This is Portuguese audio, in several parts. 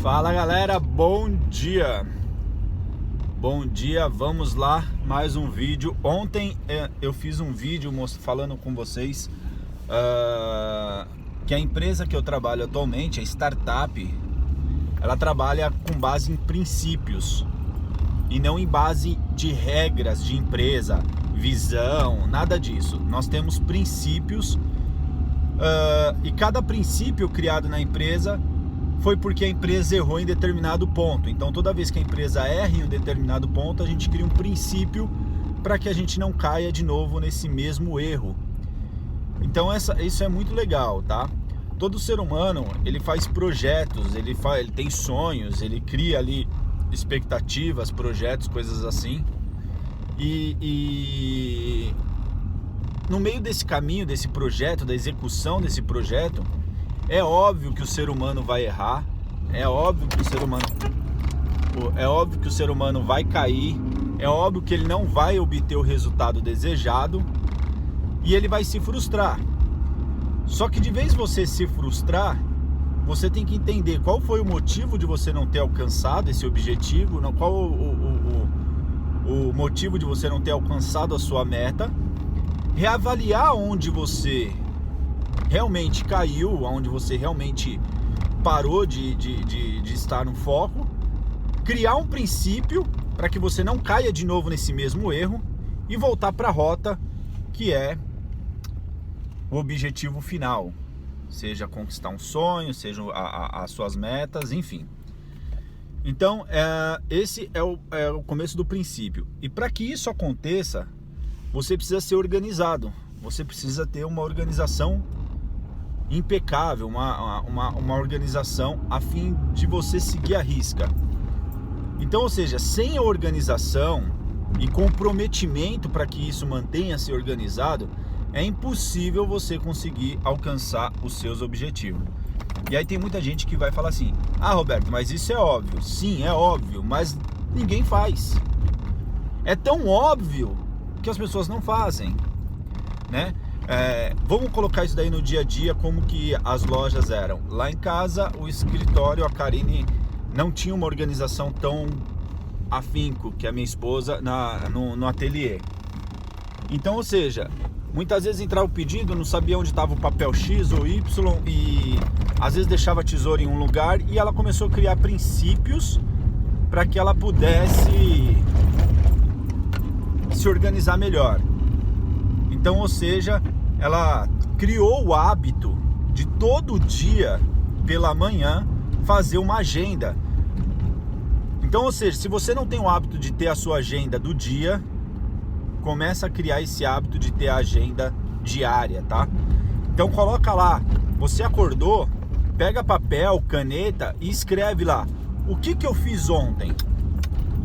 Fala galera, bom dia! Bom dia, vamos lá, mais um vídeo. Ontem eu fiz um vídeo falando com vocês que a empresa que eu trabalho atualmente, a startup, ela trabalha com base em princípios e não em base de regras de empresa, visão, nada disso. Nós temos princípios e cada princípio criado na empresa foi porque a empresa errou em determinado ponto. Então toda vez que a empresa erra em um determinado ponto, a gente cria um princípio para que a gente não caia de novo nesse mesmo erro. Então isso é muito legal, tá? Todo ser humano, ele faz projetos, ele tem sonhos, ele cria ali expectativas, projetos, coisas assim. E no meio desse caminho, desse projeto, da execução desse projeto, é óbvio que o ser humano vai errar, é óbvio que o ser humano vai cair, é óbvio que ele não vai obter o resultado desejado e ele vai se frustrar. Só que de vez você se frustrar, você tem que entender qual foi o motivo de você não ter alcançado esse objetivo, qual o motivo de você não ter alcançado a sua meta, reavaliar onde você realmente caiu, onde você realmente parou de estar no foco, criar um princípio para que você não caia de novo nesse mesmo erro e voltar para a rota que é o objetivo final, seja conquistar um sonho, seja as suas metas, enfim. Então esse é o começo do princípio, e para que isso aconteça, você precisa ser organizado, você precisa ter uma organização impecável, uma organização a fim de você seguir a risca. Então, ou seja, sem a organização e comprometimento para que isso mantenha-se organizado, é impossível você conseguir alcançar os seus objetivos. E aí tem muita gente que vai falar assim: ah, Roberto, mas isso é óbvio. Sim, é óbvio, mas ninguém faz. É tão óbvio que as pessoas não fazem, né? Vamos colocar isso daí no dia a dia, como que as lojas eram. Lá em casa, o escritório, a Karine não tinha uma organização tão afinco que a minha esposa no ateliê. Então, ou seja, muitas vezes entrava o pedido, não sabia onde estava o papel X ou Y e às vezes deixava a tesoura em um lugar, e ela começou a criar princípios para que ela pudesse se organizar melhor. Então, ou seja, ela criou o hábito de todo dia, pela manhã, fazer uma agenda. Então, ou seja, se você não tem o hábito de ter a sua agenda do dia, começa a criar esse hábito de ter a agenda diária, tá? Então coloca lá, você acordou, pega papel, caneta e escreve lá: o que eu fiz ontem?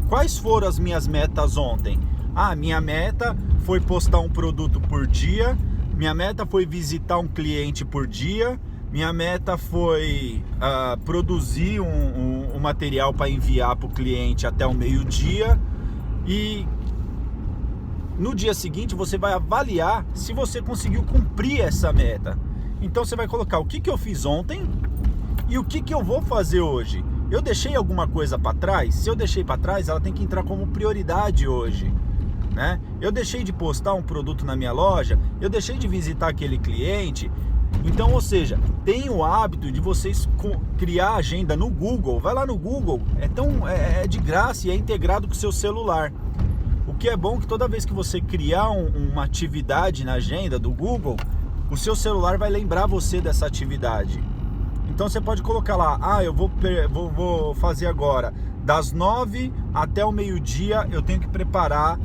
Quais foram as minhas metas ontem? Ah, minha meta foi postar um produto por dia, minha meta foi visitar um cliente por dia, minha meta foi produzir um material para enviar para o cliente até o meio-dia. E no dia seguinte você vai avaliar se você conseguiu cumprir essa meta. Então você vai colocar o que eu fiz ontem e o que eu vou fazer hoje. Eu deixei alguma coisa para trás? Se eu deixei para trás, ela tem que entrar como prioridade hoje, né? Eu deixei de postar um produto na minha loja, eu deixei de visitar aquele cliente. Então, ou seja, tem o hábito de vocês criar agenda no Google. Vai lá no Google, é de graça e é integrado com o seu celular. O que é bom que toda vez que você criar uma atividade na agenda do Google, o seu celular vai lembrar você dessa atividade. Então você pode colocar lá: ah, eu vou fazer agora das 9 até o meio-dia, eu tenho que preparar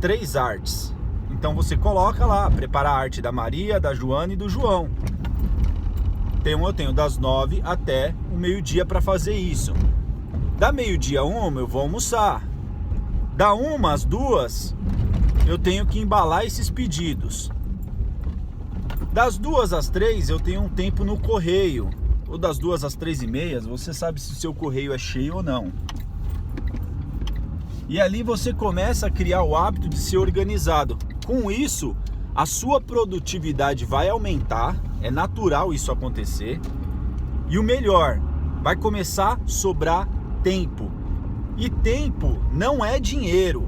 3 artes. Então você coloca lá: preparar a arte da Maria, da Joana e do João. Eu tenho das 9 até o meio-dia para fazer isso. Da meio-dia a 1 eu vou almoçar. Da 1 às 2 eu tenho que embalar esses pedidos. Das 2 às 3 eu tenho um tempo no correio. Ou das 2 às 3h30, você sabe se o seu correio é cheio ou não. E ali você começa a criar o hábito de ser organizado. Com isso, a sua produtividade vai aumentar, é natural isso acontecer. E o melhor, vai começar a sobrar tempo. E tempo não é dinheiro.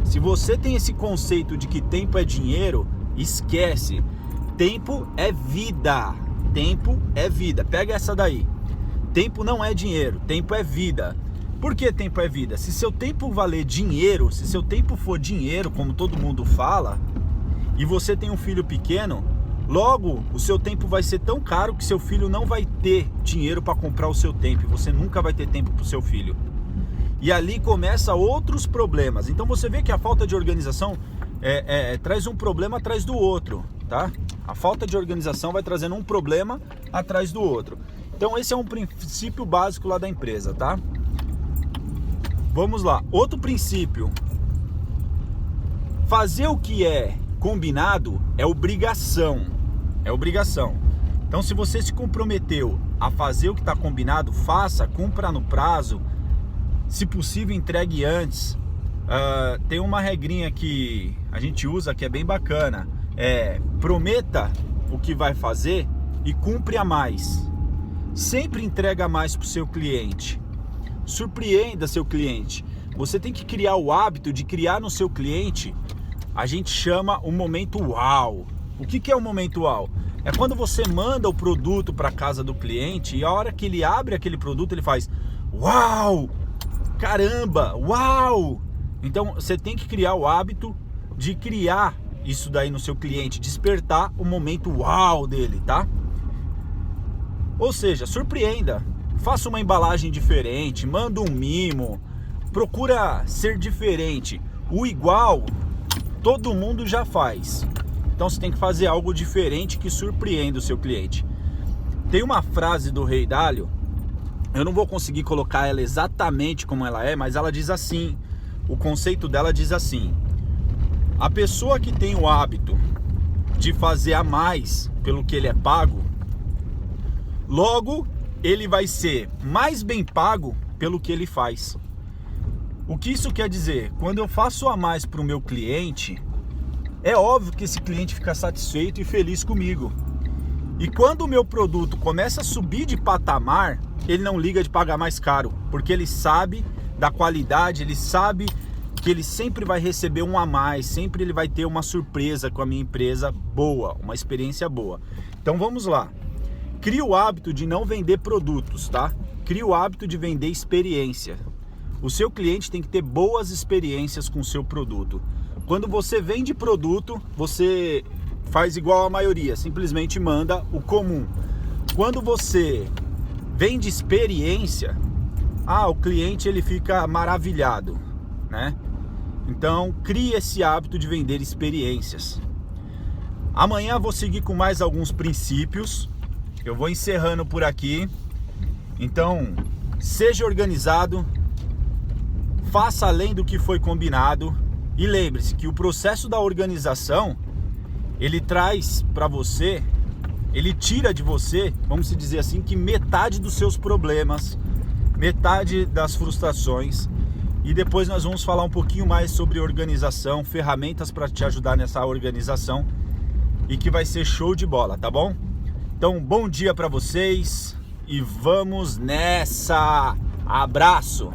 Se você tem esse conceito de que tempo é dinheiro, esquece. Tempo é vida. Tempo é vida. Pega essa daí. Tempo não é dinheiro, tempo é vida. Por que tempo é vida? Se seu tempo valer dinheiro, se seu tempo for dinheiro, como todo mundo fala, e você tem um filho pequeno, logo o seu tempo vai ser tão caro que seu filho não vai ter dinheiro para comprar o seu tempo. E você nunca vai ter tempo para o seu filho. E ali começa outros problemas. Então você vê que a falta de organização traz um problema atrás do outro, tá? A falta de organização vai trazendo um problema atrás do outro. Então esse é um princípio básico lá da empresa, tá? Vamos lá. Outro princípio. Fazer o que é combinado é obrigação. É obrigação. Então se você se comprometeu a fazer o que está combinado, faça, cumpra no prazo. Se possível, entregue antes. Tem uma regrinha que a gente usa que é bem bacana. Prometa o que vai fazer e cumpre a mais. Sempre entrega mais para o seu cliente. Surpreenda seu cliente. Você tem que criar o hábito de criar no seu cliente, a gente chama o momento uau. O que é o momento uau? É quando você manda o produto para casa do cliente e a hora que ele abre aquele produto ele faz uau! Caramba! Uau! Então você tem que criar o hábito de criar isso daí no seu cliente, despertar o momento uau dele, tá? Ou seja, surpreenda, faça uma embalagem diferente, manda um mimo, procura ser diferente. O igual todo mundo já faz, então você tem que fazer algo diferente que surpreenda o seu cliente. Tem uma frase do Rei Dalio, eu não vou conseguir colocar ela exatamente como ela é, mas ela diz assim, o conceito dela diz assim: a pessoa que tem o hábito de fazer a mais pelo que ele é pago, logo ele vai ser mais bem pago pelo que ele faz. O que isso quer dizer? Quando eu faço a mais para o meu cliente, é óbvio que esse cliente fica satisfeito e feliz comigo. E quando o meu produto começa a subir de patamar, ele não liga de pagar mais caro, porque ele sabe da qualidade, ele sabe que ele sempre vai receber um a mais, sempre ele vai ter uma surpresa com a minha empresa boa, uma experiência boa. Então vamos lá. Crie o hábito de não vender produtos, tá? Crie o hábito de vender experiência. O seu cliente tem que ter boas experiências com o seu produto. Quando você vende produto, você faz igual a maioria, simplesmente manda o comum. Quando você vende experiência, o cliente ele fica maravilhado, né? Então, crie esse hábito de vender experiências. Amanhã vou seguir com mais alguns princípios. Eu vou encerrando por aqui. Então, seja organizado, faça além do que foi combinado e lembre-se que o processo da organização, ele traz para você, ele tira de você, vamos dizer assim, que metade dos seus problemas, metade das frustrações. E depois nós vamos falar um pouquinho mais sobre organização, ferramentas para te ajudar nessa organização e que vai ser show de bola, tá bom? Então, bom dia para vocês e vamos nessa! Abraço!